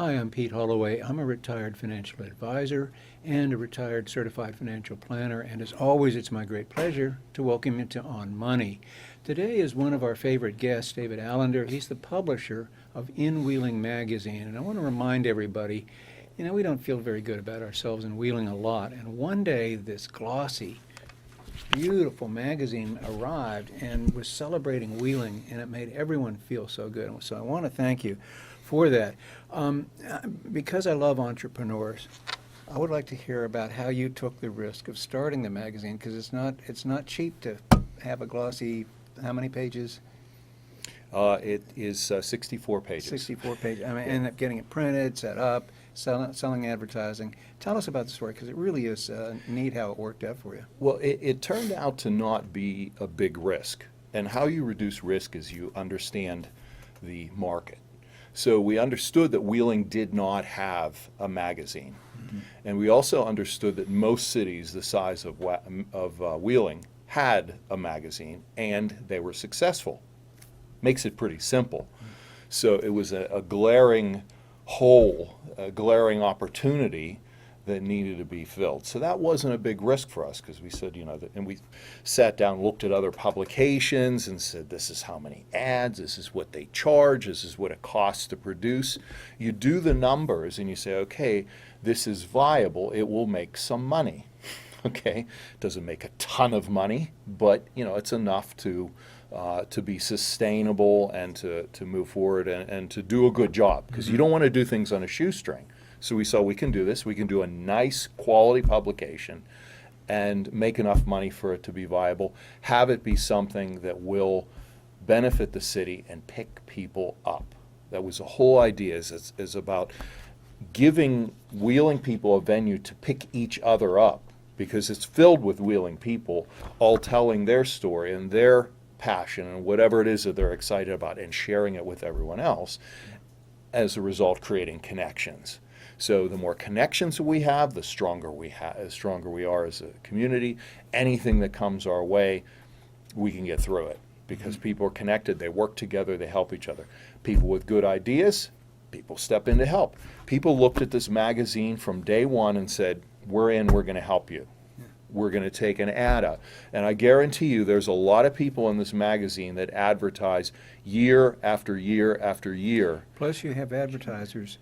Hi, I'm Pete Holloway. I'm a retired financial advisor and a retired certified financial planner, and as always, it's my great pleasure to welcome you to On Money. Today is one of our favorite guests, David Allinder. He's the publisher of In Wheeling magazine, and I want to remind everybody, we don't feel very good about ourselves in wheeling a lot, and one day this glossy, beautiful magazine arrived and was celebrating wheeling, and it made everyone feel so good. So I want to thank you for that. Because I love entrepreneurs, I would like to hear about how you took the risk of starting the magazine, because it's not cheap to have a glossy, how many pages? It is 64 pages. 64 pages. I mean, end up getting it printed, set up, selling advertising. Tell us about the story, because it really is neat how it worked out for you. Well, it turned out to not be a big risk. And how you reduce risk is you understand the market. So we understood that Wheeling did not have a magazine. Mm-hmm. And we also understood that most cities the size of Wheeling had a magazine, and they were successful. Makes it pretty simple. So it was a glaring hole, a glaring opportunity that needed to be filled. So that wasn't a big risk for us, because we said, and we sat down, looked at other publications and said, this is how many ads, this is what they charge, this is what it costs to produce. You do the numbers and you say, okay, this is viable, it will make some money. Okay, doesn't make a ton of money, but it's enough to be sustainable and to move forward and to do a good job, because you don't want to do things on a shoestring. So we saw we can do this. We can do a nice quality publication and make enough money for it to be viable, have it be something that will benefit the city and pick people up. That was the whole idea, is about giving Wheeling people a venue to pick each other up, because it's filled with Wheeling people all telling their story and their passion and whatever it is that they're excited about, and sharing it with everyone else, as a result creating connections. So the more connections we have, the stronger we are as a community. Anything that comes our way, we can get through it, because people are connected, they work together, they help each other. People with good ideas, people step in to help. People looked at this magazine from day one and said, we're going to help you. We're going to take an ad out. And I guarantee you there's a lot of people in this magazine that advertise year after year after year. Plus you have advertisers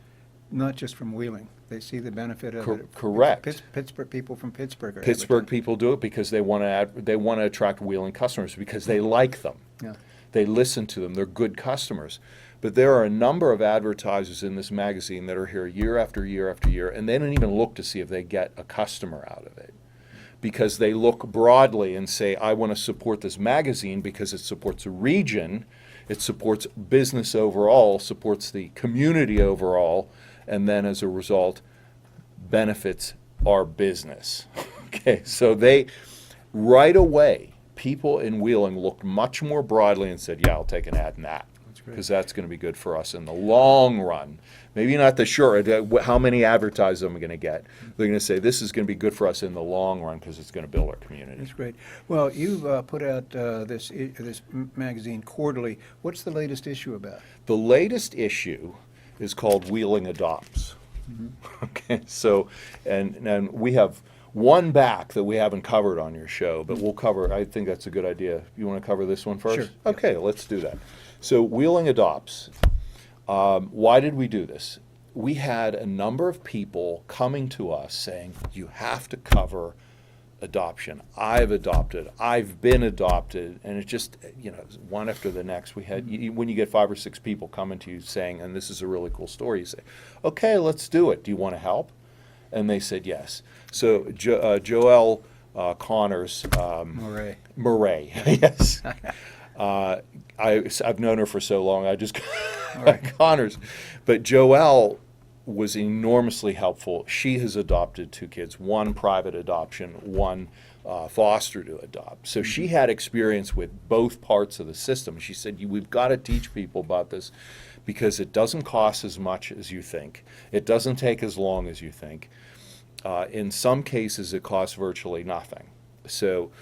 not just from Wheeling. They see the benefit of it. Correct. Pittsburgh people from Pittsburgh are Pittsburgh people do it because they want to attract Wheeling customers, because they like them. Yeah. They listen to them. They're good customers. But there are a number of advertisers in this magazine that are here year after year after year, and they don't even look to see if they get a customer out of it, because they look broadly and say, I want to support this magazine because it supports a region, it supports business overall, supports the community overall, and then as a result benefits our business. Okay, so they right away, people in Wheeling looked much more broadly and said, yeah, I'll take an ad in that, because that's going to be good for us in the long run. Maybe not the short, how many advertisers am I going to get? They're going to say, this is going to be good for us in the long run, because it's going to build our community. That's great. Well, you've put out this magazine quarterly. What's the latest issue about? The latest issue is called Wheeling Adopts. Mm-hmm. Okay, so, and we have one back that we haven't covered on your show, but we'll cover, I think that's a good idea. You want to cover this one first? Sure. Okay, let's do that. So Wheeling Adopts. Why did we do this? We had a number of people coming to us saying, you have to cover adoption. I've adopted, I've been adopted, and it just, one after the next. We had, when you get 5 or 6 people coming to you saying, and this is a really cool story, you say, okay, let's do it. Do you want to help? And they said yes. So Joelle Connors, Murray, yes. I've known her for so long, I just Connors. But Joelle was enormously helpful. She has adopted 2 kids, one private adoption, one foster to adopt. So she had experience with both parts of the system. She said, we've got to teach people about this, because it doesn't cost as much as you think. It doesn't take as long as you think. In some cases, it costs virtually nothing. So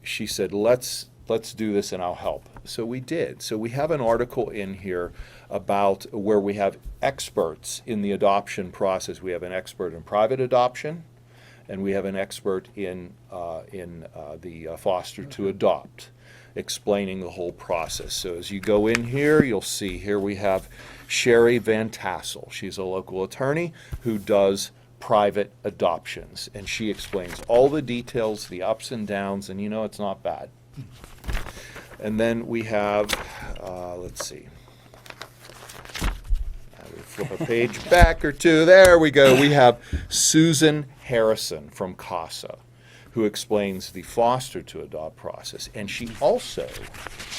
she said, let's let's do this and I'll help. So we did. So we have an article in here about where we have experts in the adoption process. We have an expert in private adoption, and we have an expert in the foster to adopt, explaining the whole process. So as you go in here, you'll see here we have Sherry Van Tassel. She's a local attorney who does private adoptions, and she explains all the details, the ups and downs, and it's not bad. And then we have, let's see, we flip a page back or two. There we go. We have Susan Harrison from CASA, who explains the foster to adopt process. And she also,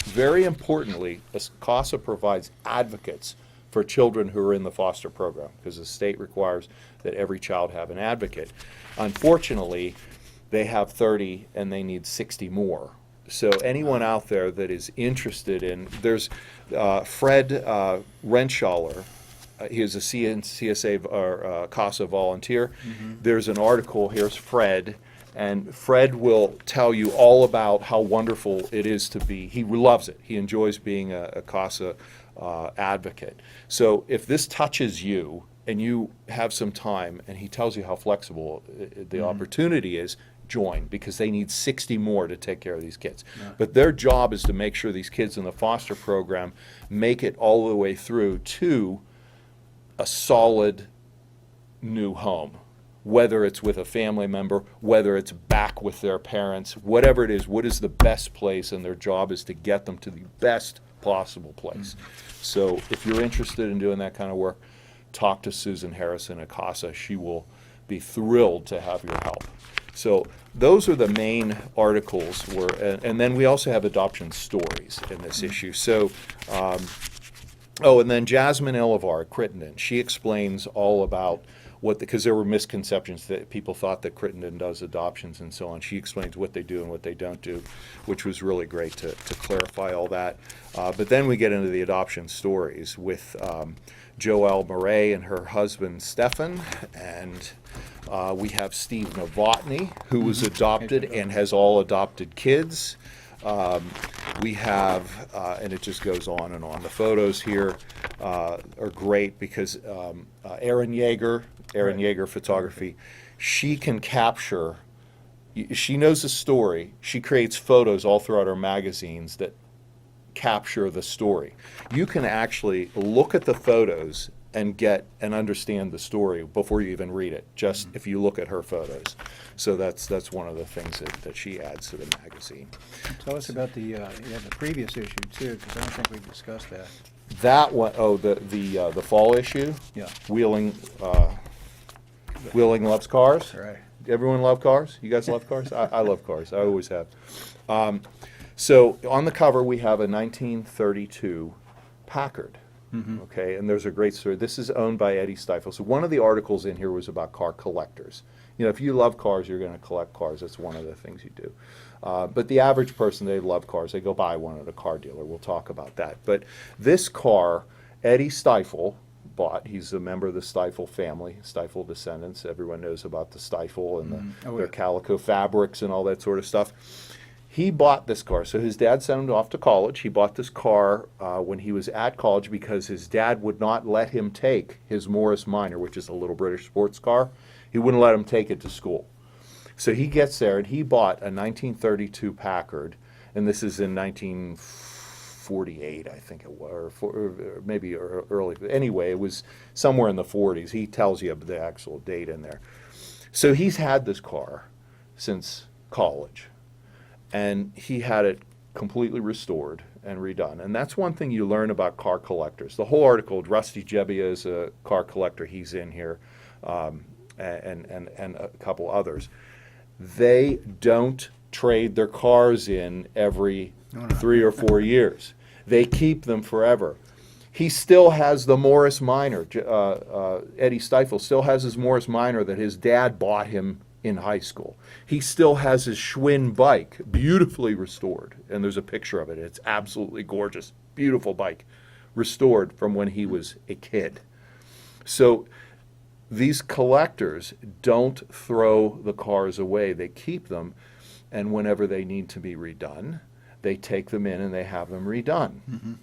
very importantly, CASA provides advocates for children who are in the foster program, because the state requires that every child have an advocate. Unfortunately, they have 30 and they need 60 more. So anyone out there that is interested in, there's Fred Renshaller. He is a CSA or CASA volunteer. There's an article, here's Fred, and Fred will tell you all about how wonderful it is to be. He loves it. He enjoys being a CASA advocate. So if this touches you and you have some time, and he tells you how flexible the opportunity is, join, because they need 60 more to take care of these kids. Yeah. But their job is to make sure these kids in the foster program make it all the way through to a solid new home, whether it's with a family member, whether it's back with their parents, whatever it is, what is the best place, and their job is to get them to the best possible place. So if you're interested in doing that kind of work, talk to Susan Harrison at CASA. She will be thrilled to have your help. So those are the main articles, and then we also have adoption stories in this issue. So, and then Jasmine Elivar at Crittenden, she explains all about because there were misconceptions that people thought that Crittenden does adoptions and so on. She explains what they do and what they don't do, which was really great to clarify all that. But then we get into the adoption stories with Joelle Murray and her husband Stefan, and we have Steve Novotny, who was adopted and has all adopted kids. We have, and it just goes on and on. The photos here are great because Erin Yeager Photography, she can capture, she knows the story. She creates photos all throughout her magazines that capture the story. You can actually look at the photos and get and understand the story before you even read it, just if you look at her photos. So that's one of the things that she adds to the magazine. Tell us about the previous issue too, because I don't think we've discussed that. That one, the fall issue. Yeah. Wheeling loves cars. Right. Everyone love cars? You guys love cars? I love cars. I always have. So on the cover we have a 1932 Packard. Okay, and there's a great story. This is owned by Eddie Stiefel. So one of the articles in here was about car collectors. If you love cars, you're going to collect cars. That's one of the things you do. But the average person, they love cars. They go buy one at a car dealer. We'll talk about that. But this car, Eddie Stiefel bought. He's a member of the Stiefel family, Stiefel descendants. Everyone knows about the Stiefel and their calico fabrics and all that sort of stuff. He bought this car. So his dad sent him off to college. He bought this car when he was at college because his dad would not let him take his Morris Minor, which is a little British sports car. He wouldn't let him take it to school. So he gets there and he bought a 1932 Packard, and this is in 1948, I think it was, or maybe early. Anyway, it was somewhere in the 40s. He tells you the actual date in there. So he's had this car since college. And he had it completely restored and redone. And that's one thing you learn about car collectors. The whole article, Rusty Jebbia is a car collector. He's in here, and a couple others. They don't trade their cars in every 3 or 4 years. They keep them forever. He still has the Morris Minor. Eddie Stiefel still has his Morris Minor that his dad bought him in high school. He still has his Schwinn bike, beautifully restored, and there's a picture of it. It's absolutely gorgeous, beautiful bike, restored from when he was a kid. So these collectors don't throw the cars away. They keep them, and whenever they need to be redone, they take them in and they have them redone.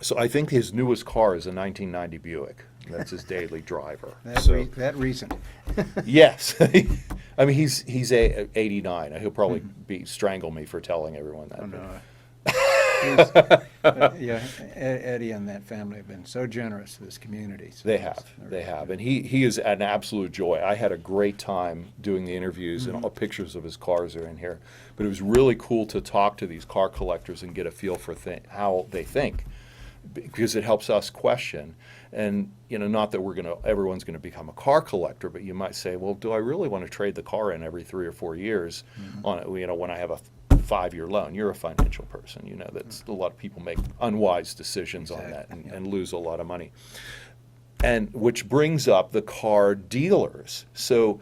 So I think his newest car is a 1990 Buick. That's his daily driver. That recent. Yes. I mean, he's 89. He'll probably strangle me for telling everyone that. Oh, no. Yeah, Eddie and that family have been so generous to this community. So They have, and he is an absolute joy. I had a great time doing the interviews, and all pictures of his cars are in here. But it was really cool to talk to these car collectors and get a feel for how they think, because it helps us question. And not that everyone's gonna become a car collector, but you might say, well, do I really want to trade the car in every 3 or 4 years on it? When I have a 5-year loan? You're a financial person. That's a lot of people make unwise decisions on that and lose a lot of money. And which brings up the car dealers. So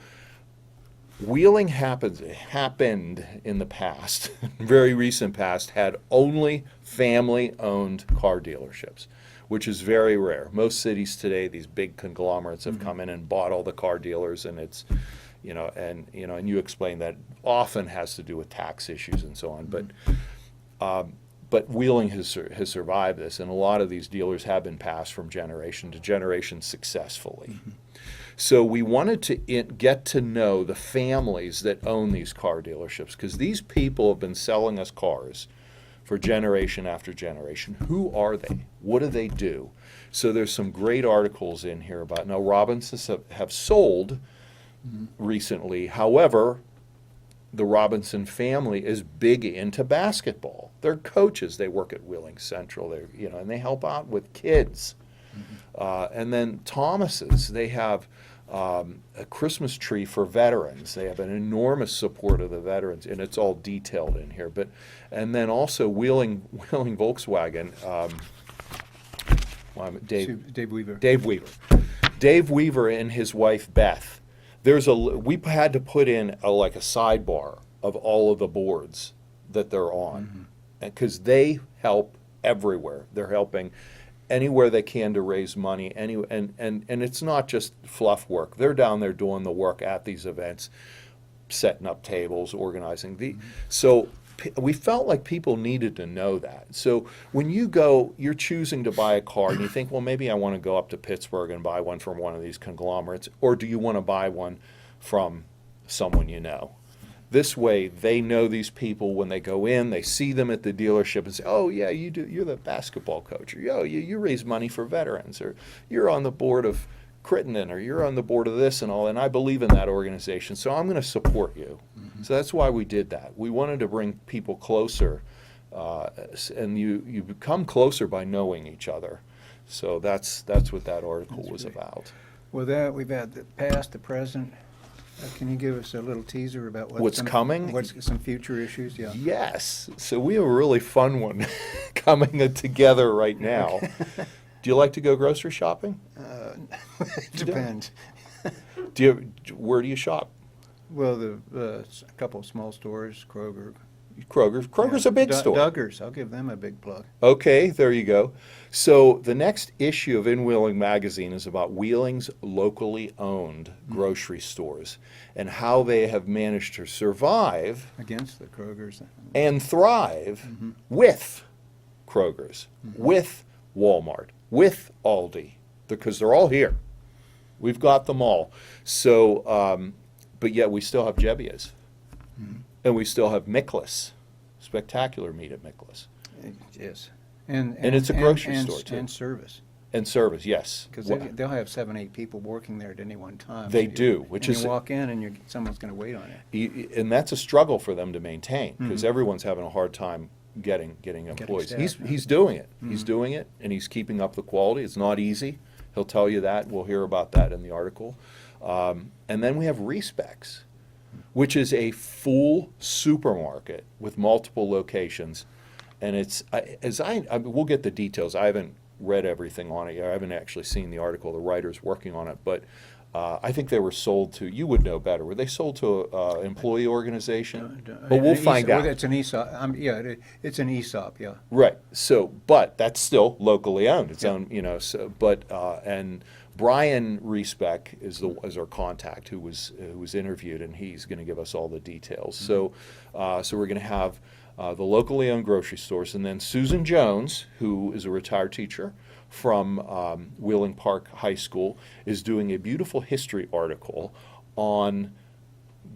Wheeling happened in the past, very recent past, had only family-owned car dealerships, which is very rare. Most cities today, these big conglomerates have come in and bought all the car dealers, and it's, and you explain that often has to do with tax issues and so on. But Wheeling has survived this, and a lot of these dealers have been passed from generation to generation successfully. So we wanted to get to know the families that own these car dealerships, because these people have been selling us cars for generation after generation. Who are they? What do they do? So there's some great articles in here about, now Robinsons have sold recently. However, the Robinson family is big into basketball. They're coaches. They work at Wheeling Central. And they help out with kids. And then Thomas's, they have a Christmas tree for veterans. They have an enormous support of the veterans, and it's all detailed in here. And then also Wheeling Volkswagen. Dave Weaver. Dave Weaver and his wife Beth. We had to put in a sidebar of all of the boards that they're on, because they help everywhere. They're helping anywhere they can to raise money. And it's not just fluff work. They're down there doing the work at these events, setting up tables, organizing. So we felt like people needed to know that. So when you're choosing to buy a car and you think, well, maybe I want to go up to Pittsburgh and buy one from one of these conglomerates, or do you want to buy one from someone you know? This way, they know these people when they go in, they see them at the dealership and say, oh, yeah, you're the basketball coach, or you raise money for veterans, or you're on the board of Crittenden, or you're on the board of this and all, and I believe in that organization, so I'm going to support you. So that's why we did that. We wanted to bring people closer, and you become closer by knowing each other. So that's what that article was about. Well, we've had the past, the present. Can you give us a little teaser about what's coming? What's some future issues? Yeah. Yes. So we have a really fun one coming together right now. Do you like to go grocery shopping? It depends. Where do you shop? Well, a couple of small stores, Kroger's a big store. Duggars, I'll give them a big plug. Okay, there you go. So the next issue of In Wheeling magazine is about Wheeling's locally owned grocery stores and how they have managed to survive Against the Kroger's. and thrive with Kroger's, with Walmart, with Aldi, because they're all here. We've got them all. So, but yet we still have Jebbia's. And we still have Miklas, spectacular meat at Miklas. Yes. And it's a grocery store, too. And service. And service, yes. Because they'll have 7, 8 people working there at any one time. They do, which is... You walk in and someone's going to wait on it. And that's a struggle for them to maintain, because everyone's having a hard time getting employees. He's doing it. He's doing it, and he's keeping up the quality. It's not easy. He'll tell you that. We'll hear about that in the article. And then we have Respecs, which is a full supermarket with multiple locations. And we'll get the details. I haven't read everything on it yet. I haven't actually seen the article. The writer's working on it. But I think they were sold to, you would know better, were they sold to an employee organization? But we'll find out. It's an ESOP. It's an ESOP, yeah. Right. So, but that's still locally owned. It's owned, so, Brian Respec is our contact who was interviewed, and he's going to give us all the details. So we're going to have the locally owned grocery stores, and then Susan Jones, who is a retired teacher from Wheeling Park High School, is doing a beautiful history article on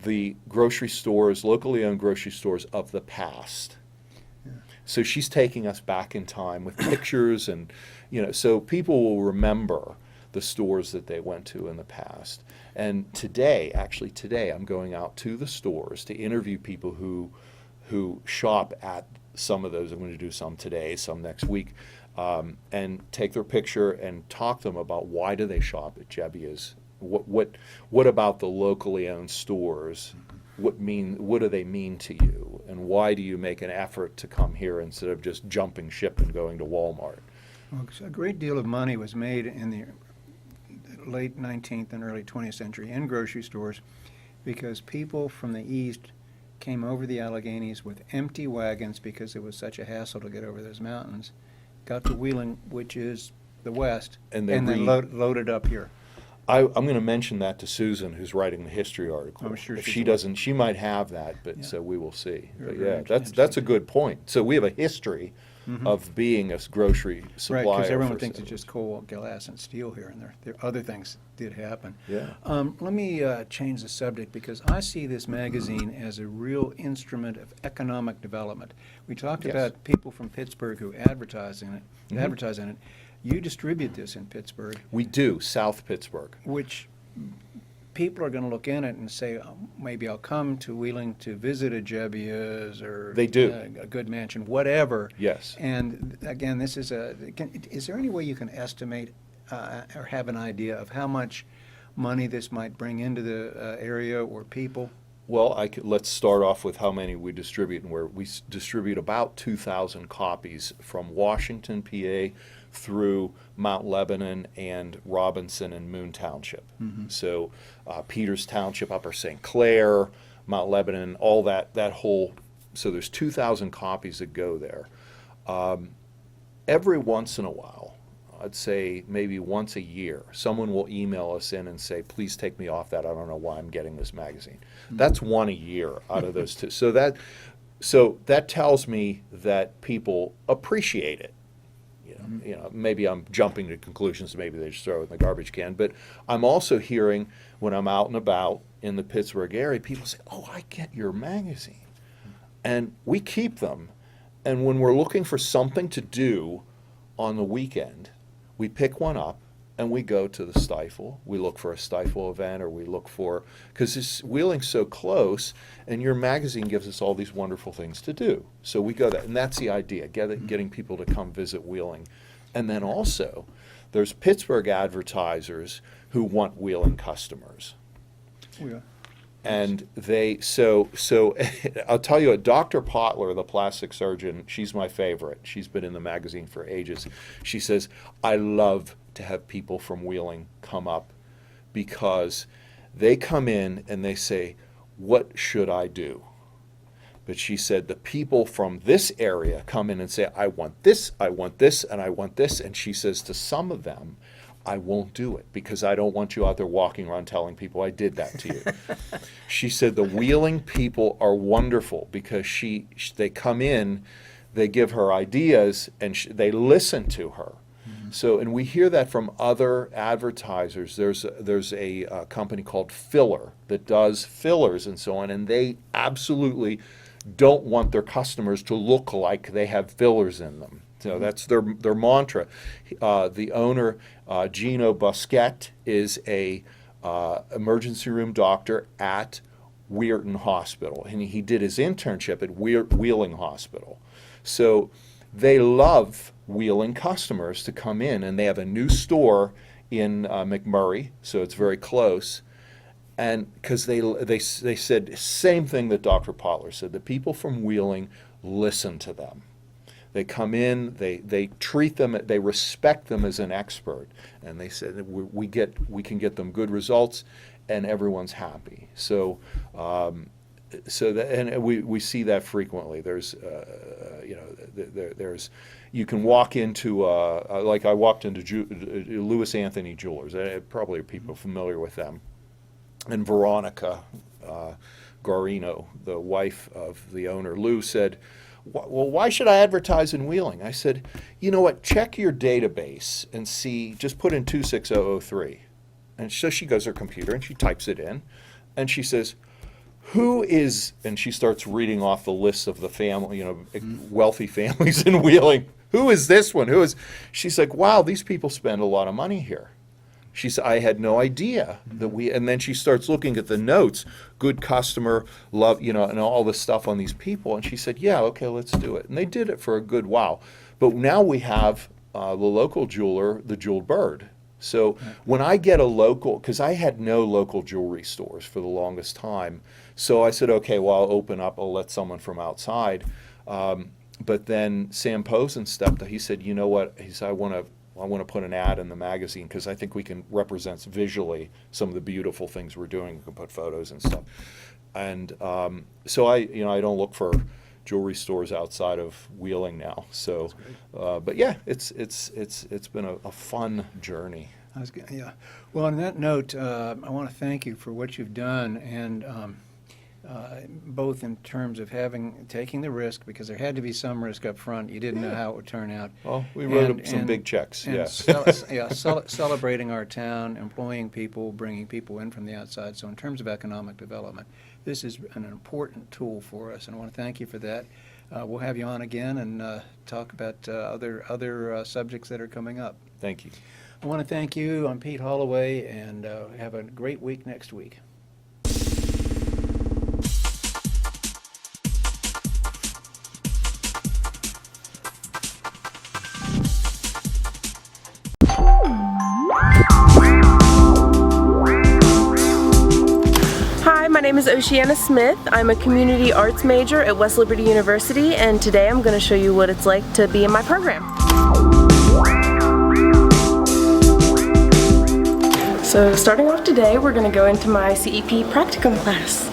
the grocery stores, locally owned grocery stores of the past. So she's taking us back in time with pictures, and so people will remember the stores that they went to in the past. And today, I'm going out to the stores to interview people who shop at some of those. I'm going to do some today, some next week, and take their picture and talk to them about why do they shop at Gebbia's. What about the locally owned stores? What do they mean to you, and why do you make an effort to come here instead of just jumping ship and going to Walmart? Well, a great deal of money was made in the late 19th and early 20th century in grocery stores because people from the east came over the Alleghenies with empty wagons because it was such a hassle to get over those mountains, got to Wheeling, which is the west, and then loaded up here. I'm going to mention that to Susan, who's writing the history article. I'm sure if she she doesn't, she might have that, but Yeah. so we will see. Very, But very yeah, that's a good point. So we have a history of being a grocery supplier. Right, because everyone for thinks it's settlers. just coal, glass, and steel here, and there other things did happen. Yeah. Let me change the subject because I see this magazine as a real instrument of economic development. We talked Yes. about people from Pittsburgh who advertise in it. Mhm. Advertise in it. You distribute this in Pittsburgh, We do, South Pittsburgh. which people are going to look in it and say, oh, maybe I'll come to Wheeling to visit a Gebbia's or They do. A good mansion, whatever. Yes. And again, this is is there any way you can estimate or have an idea of how much money this might bring into the area or people? Well, let's start off with how many we distribute, and where we distribute about 2,000 copies from Washington, PA, through Mount Lebanon and Robinson and Moon Township. So Peters Township, Upper St. Clair, Mount Lebanon, all that whole. So there's 2,000 copies that go there. Every once in a while, I'd say maybe once a year, someone will email us in and say, please take me off that. I don't know why I'm getting this magazine. That's one a year out of those two. So that tells me that people appreciate it. Maybe I'm jumping to conclusions. Maybe they just throw it in the garbage can. But I'm also hearing when I'm out and about in the Pittsburgh area, people say, oh, I get your magazine. And we keep them. And when we're looking for something to do on the weekend, we pick one up and we go to the Stifle. We look for a Stifle event, or we look for, because Wheeling's so close, and your magazine gives us all these wonderful things to do. So we go there, and that's the idea, getting people to come visit Wheeling. And then also, there's Pittsburgh advertisers who want Wheeling customers. Yeah. And I'll tell you, Dr. Potler, the plastic surgeon, she's my favorite. She's been in the magazine for ages. She says, I love to have people from Wheeling come up because they come in and they say, what should I do? But she said, the people from this area come in and say, I want this, and I want this. And she says to some of them, I won't do it because I don't want you out there walking around telling people I did that to you. She said the Wheeling people are wonderful because they come in, they give her ideas, and they listen to her. So, and we hear that from other advertisers. There's a company called Filler that does fillers and so on, and they absolutely don't want their customers to look like they have fillers in them. So that's their mantra. The owner, Gino Busquet, is a emergency room doctor at Weirton Hospital, and he did his internship at Wheeling Hospital. So they love Wheeling customers to come in, and they have a new store in McMurray, so it's very close. And because they said same thing that Dr. Potler said, the people from Wheeling listen to them. They come in, they treat them, they respect them as an expert, and they said we can get them good results, and everyone's happy. So So that, and we see that frequently. There's, there's, you can walk into, like I walked into Louis Anthony Jewelers. Probably people familiar with them. And Veronica Garino, the wife of the owner, Lou, said, well, why should I advertise in Wheeling? I said, you know what, check your database and see, just put in 26003. And so she goes to her computer and she types it in. And she says, who is, and she starts reading off the list of the family, wealthy families in Wheeling. Who is this one? She's like, wow, these people spend a lot of money here. She said, I had no idea that and then she starts looking at the notes, good customer, love, and all this stuff on these people. And she said, yeah, okay, let's do it. And they did it for a good while. But now we have the local jeweler, the Jeweled Bird. So when I get a local, because I had no local jewelry stores for the longest time. So I said, okay, well, I'll open up, I'll let someone from outside. But then Sam Posen stepped up. He said, you know what? He said, I want to put an ad in the magazine because I think we can represent visually some of the beautiful things we're doing. We can put photos and stuff. And so I don't look for jewelry stores outside of Wheeling now. So, but yeah, it's been a fun journey. Yeah. Well, on that note, I want to thank you for what you've done, and both in terms of taking the risk, because there had to be some risk up front. You didn't know how it would turn out. Well, we wrote some big checks. And Yes. Celebrating our town, employing people, bringing people in from the outside. So in terms of economic development, this is an important tool for us, and I want to thank you for that. We'll have you on again and talk about other subjects that are coming up. Thank you. I want to thank you. I'm Pete Holloway, and have a great week next week. Hi, my name is Oceana Smith. I'm a community arts major at West Liberty University, and today I'm going to show you what it's like to be in my program. So starting off today, we're going to go into my CEP practicum class.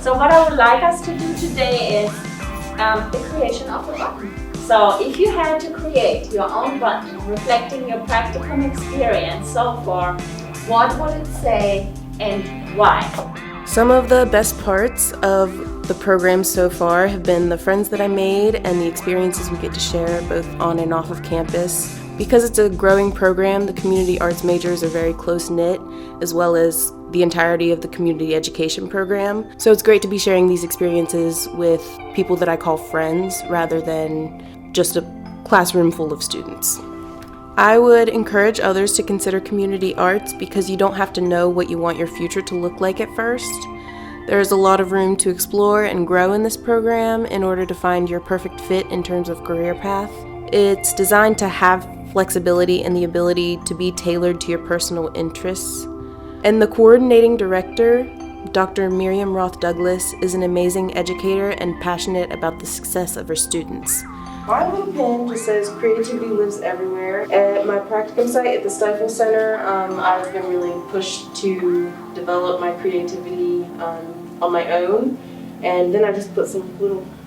So what I would like us to do today is the creation of a button. So if you had to create your own button reflecting your practicum experience so far, what would it say and why? Some of the best parts of the program so far have been the friends that I made and the experiences we get to share both on and off of campus. Because it's a growing program, the community arts majors are very close-knit, as well as the entirety of the community education program. So it's great to be sharing these experiences with people that I call friends rather than just a classroom full of students. I would encourage others to consider community arts because you don't have to know what you want your future to look like at first. There is a lot of room to explore and grow in this program in order to find your perfect fit in terms of career path. It's designed to have flexibility and the ability to be tailored to your personal interests. And the coordinating director, Dr. Miriam Roth Douglas, is an amazing educator and passionate about the success of her students. My little pin just says creativity lives everywhere. At my practicum site at the Stifle Center, I've been really pushed to develop my creativity on my own. And then I just put some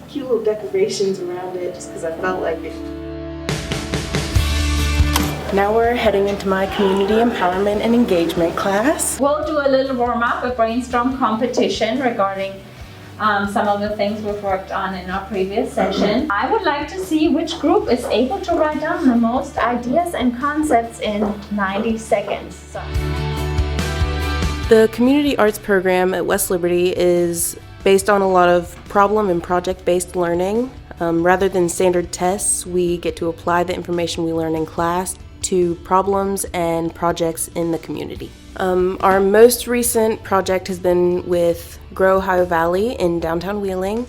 cute little decorations around it just because I felt like it. Now we're heading into my community empowerment and engagement class. We'll do a little warm-up, a brainstorm competition regarding some of the things we've worked on in our previous session. I would like to see which group is able to write down the most ideas and concepts in 90 seconds. So. The community arts program at West Liberty is based on a lot of problem and project-based learning. Rather than standard tests, we get to apply the information we learn in class to problems and projects in the community. Our most recent project has been with Grow Ohio Valley in downtown Wheeling.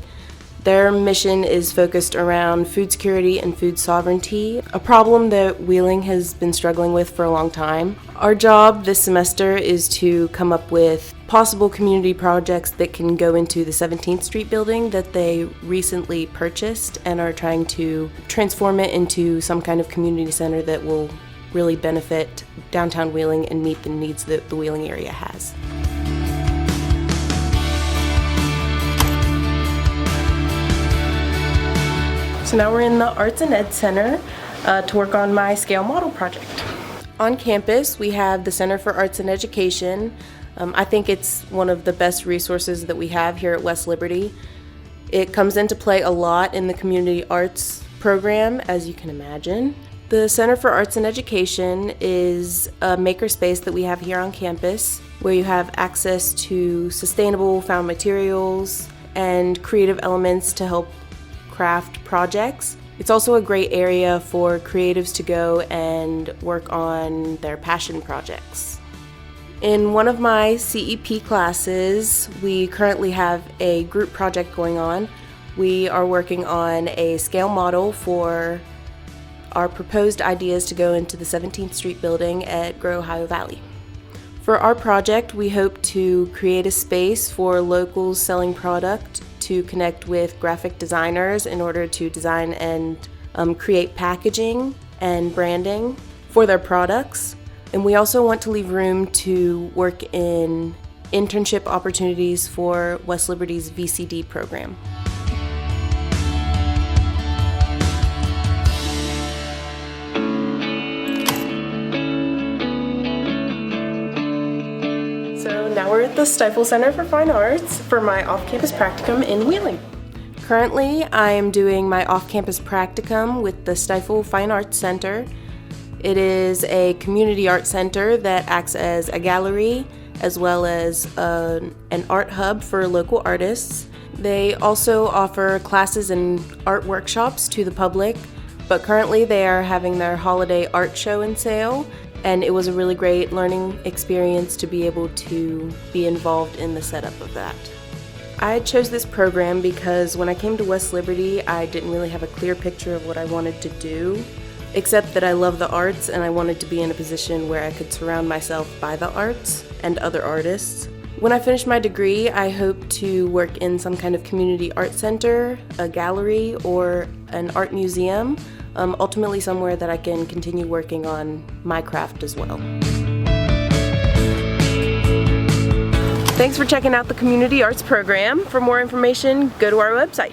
Their mission is focused around food security and food sovereignty, a problem that Wheeling has been struggling with for a long time. Our job this semester is to come up with possible community projects that can go into the 17th Street building that they recently purchased and are trying to transform it into some kind of community center that will really benefit downtown Wheeling and meet the needs that the Wheeling area has. So now we're in the Arts and Ed Center to work on my scale model project. On campus, we have the Center for Arts and Education. I think it's one of the best resources that we have here at West Liberty. It comes into play a lot in the community arts program, as you can imagine. The Center for Arts and Education is a makerspace that we have here on campus where you have access to sustainable found materials and creative elements to help craft projects. It's also a great area for creatives to go and work on their passion projects. In one of my CEP classes, we currently have a group project going on. We are working on a scale model for our proposed ideas to go into the 17th Street building at Grow Ohio Valley. For our project, we hope to create a space for locals selling product to connect with graphic designers in order to design and create packaging and branding for their products. And we also want to leave room to work in internship opportunities for West Liberty's VCD program. Now we're at the Stifel Center for Fine Arts for my off-campus practicum in Wheeling. Currently, I am doing my off-campus practicum with the Stifel Fine Arts Center. It is a community art center that acts as a gallery as well as an art hub for local artists. They also offer classes and art workshops to the public, but currently they are having their holiday art show and sale. And it was a really great learning experience to be able to be involved in the setup of that. I chose this program because when I came to West Liberty, I didn't really have a clear picture of what I wanted to do, except that I love the arts and I wanted to be in a position where I could surround myself by the arts and other artists. When I finish my degree, I hope to work in some kind of community art center, a gallery, or an art museum. Ultimately somewhere that I can continue working on my craft as well. Thanks for checking out the Community Arts Program. For more information, go to our website.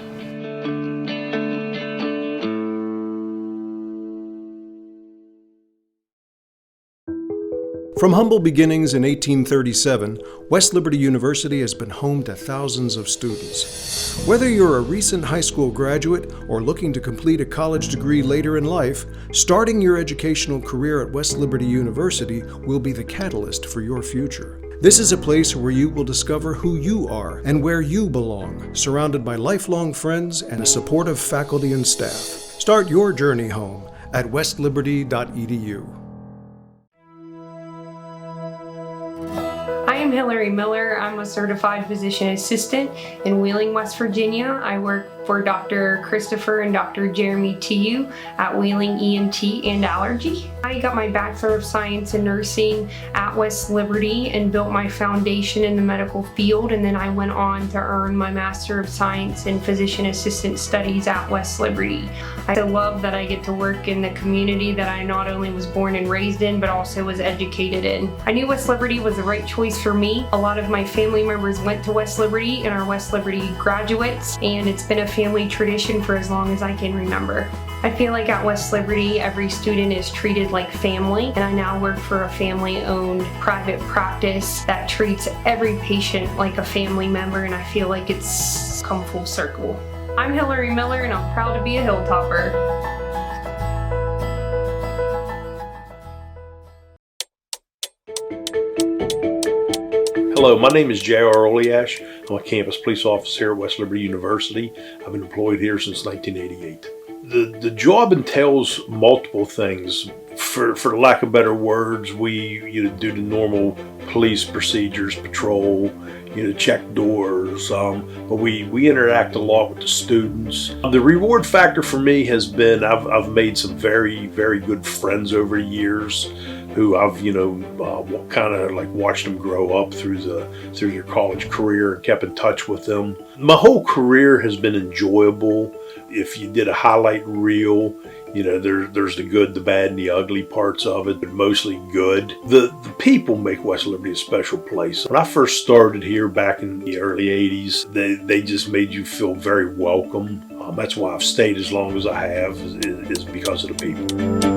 From humble beginnings in 1837, West Liberty University has been home to thousands of students. Whether you're a recent high school graduate or looking to complete a college degree later in life, starting your educational career at West Liberty University will be the catalyst for your future. This is a place where you will discover who you are and where you belong, surrounded by lifelong friends and a supportive faculty and staff. Start your journey home at westliberty.edu. I'm Hillary Miller. I'm a certified physician assistant in Wheeling, West Virginia. I work for Dr. Christopher and Dr. Jeremy Tiu at Wheeling ENT and Allergy. I got my Bachelor of Science in Nursing at West Liberty and built my foundation in the medical field, and then I went on to earn my Master of Science in Physician Assistant Studies at West Liberty. I love that I get to work in the community that I not only was born and raised in, but also was educated in. I knew West Liberty was the right choice for me. A lot of my family members went to West Liberty and are West Liberty graduates, and it's been a family tradition for as long as I can remember. I feel like at West Liberty, every student is treated like family, and I now work for a family-owned private practice that treats every patient like a family member, and I feel like it's come full circle. I'm Hillary Miller, and I'm proud to be a Hilltopper. Hello, my name is J.R. Oliash. I'm a campus police officer here at West Liberty University. I've been employed here since 1988. The job entails multiple things. For lack of better words, we do the normal police procedures, patrol, check doors, but we interact a lot with the students. The reward factor for me has been I've made some very, very good friends over the years who I've kind of like watched them grow up through their college career and kept in touch with them. My whole career has been enjoyable. If you did a highlight reel, You know, there's the good, the bad, and the ugly parts of it, but mostly good. The people make West Liberty a special place. When I first started here back in the early 80s, they just made you feel very welcome. That's why I've stayed as long as I have, is because of the people.